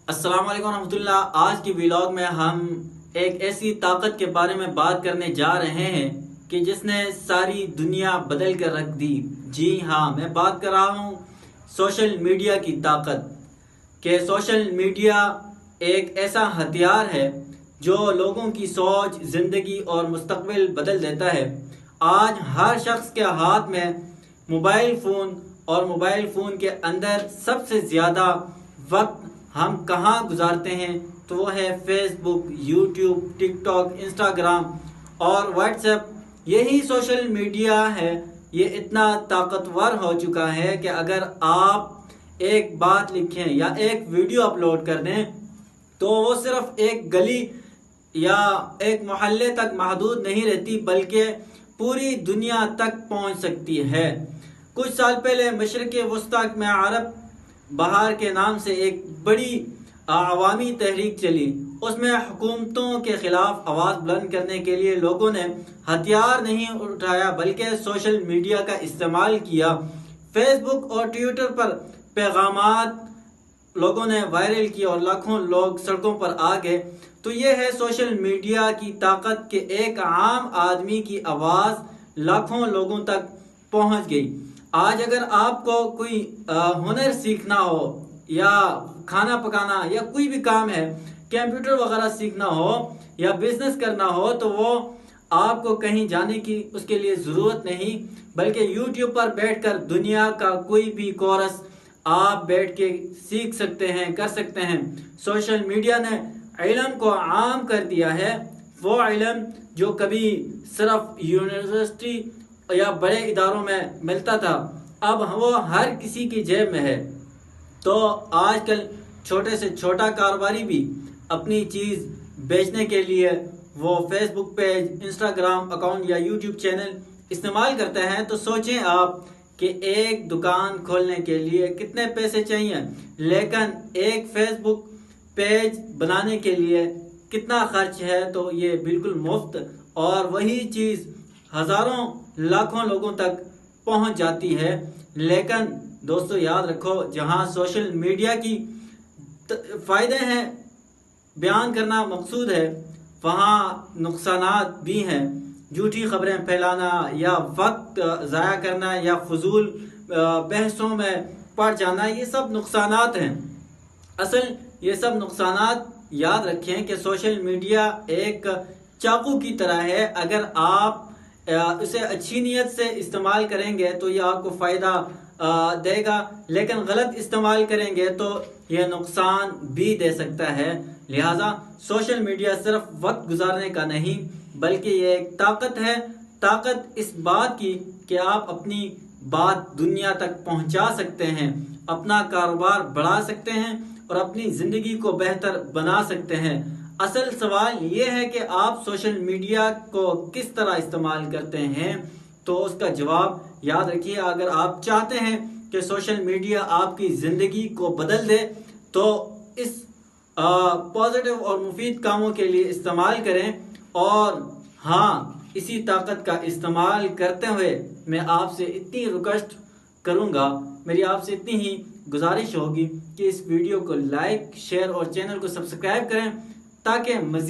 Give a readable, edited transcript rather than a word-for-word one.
अस्सलाम वालेकुम रहमतुल्लाह। आज की व्लॉग में हम एक ऐसी ताकत के बारे में बात करने जा रहे हैं कि जिसने सारी दुनिया बदल कर रख दी। जी हाँ, मैं बात कर रहा हूँ सोशल मीडिया की ताकत। कि सोशल मीडिया एक ऐसा हथियार है जो लोगों की सोच, ज़िंदगी और मुस्तकबिल बदल देता है। आज हर शख्स के हाथ में मोबाइल फ़ोन और मोबाइल फ़ोन के अंदर सबसे ज़्यादा वक्त हम कहाँ गुजारते हैं तो वो है फेसबुक, यूट्यूब, टिकटॉक, इंस्टाग्राम और व्हाट्सएप। यही सोशल मीडिया है, ये इतना ताकतवर हो चुका है कि अगर आप एक बात लिखें या एक वीडियो अपलोड कर दें तो वो सिर्फ एक गली या एक मोहल्ले तक महदूद नहीं रहती बल्कि पूरी दुनिया तक पहुंच सकती है। कुछ साल पहले मशरिक़ वस्ता में अरब बहार के नाम से एक बड़ी अवामी तहरीक चली। उसमें हुकूमतों के खिलाफ आवाज़ बुलंद करने के लिए लोगों ने हथियार नहीं उठाया बल्कि सोशल मीडिया का इस्तेमाल किया। फेसबुक और ट्विटर पर पैगामात लोगों ने वायरल किए और लाखों लोग सड़कों पर आ गए। तो ये है सोशल मीडिया की ताकत कि एक आम आदमी की आवाज़ लाखों लोगों तक पहुंच गई। आज अगर आपको कोई हुनर सीखना हो या खाना पकाना या कोई भी काम है, कंप्यूटर वगैरह सीखना हो या बिजनेस करना हो, तो वो आपको कहीं जाने की उसके लिए ज़रूरत नहीं बल्कि यूट्यूब पर बैठकर दुनिया का कोई भी कोर्स आप बैठ के सीख सकते हैं, कर सकते हैं। सोशल मीडिया ने इल्म को आम कर दिया है। वो इल्म जो कभी सिर्फ यूनिवर्सिटी या बड़े इदारों में मिलता था, अब वो हर किसी की जेब में है। तो आजकल छोटे से छोटा कारोबारी भी अपनी चीज़ बेचने के लिए वो फेसबुक पेज, इंस्टाग्राम अकाउंट या यूट्यूब चैनल इस्तेमाल करते हैं। तो सोचें आप कि एक दुकान खोलने के लिए कितने पैसे चाहिए, लेकिन एक फेसबुक पेज बनाने के लिए कितना खर्च है। तो ये बिल्कुल मुफ्त, और वही चीज़ हज़ारों लाखों लोगों तक पहुंच जाती है। लेकिन दोस्तों याद रखो, जहां सोशल मीडिया की फ़ायदे हैं, बयान करना मकसूद है, वहाँ नुकसानात भी हैं। झूठी खबरें फैलाना या वक्त ज़ाया करना या फजूल बहसों में पड़ जाना, ये सब नुकसानात हैं। असल ये सब नुकसानात याद रखें कि सोशल मीडिया एक चाकू की तरह है। अगर आप इसे अच्छी नीयत से इस्तेमाल करेंगे तो ये आपको फ़ायदा देगा, लेकिन गलत इस्तेमाल करेंगे तो यह नुकसान भी दे सकता है। लिहाजा सोशल मीडिया सिर्फ वक्त गुजारने का नहीं बल्कि ये एक ताकत है। ताकत इस बात की कि आप अपनी बात दुनिया तक पहुंचा सकते हैं, अपना कारोबार बढ़ा सकते हैं और अपनी ज़िंदगी को बेहतर बना सकते हैं। असल सवाल ये है कि आप सोशल मीडिया को किस तरह इस्तेमाल करते हैं। तो उसका जवाब याद रखिए। अगर आप चाहते हैं कि सोशल मीडिया आपकी ज़िंदगी को बदल दे तो इस पॉजिटिव और मुफीद कामों के लिए इस्तेमाल करें। और हाँ, इसी ताकत का इस्तेमाल करते हुए मैं आपसे इतनी रिक्वेस्ट करूँगा, मेरी आपसे इतनी ही गुजारिश होगी कि इस वीडियो को लाइक, शेयर और चैनल को सब्सक्राइब करें ताकि मज़ीद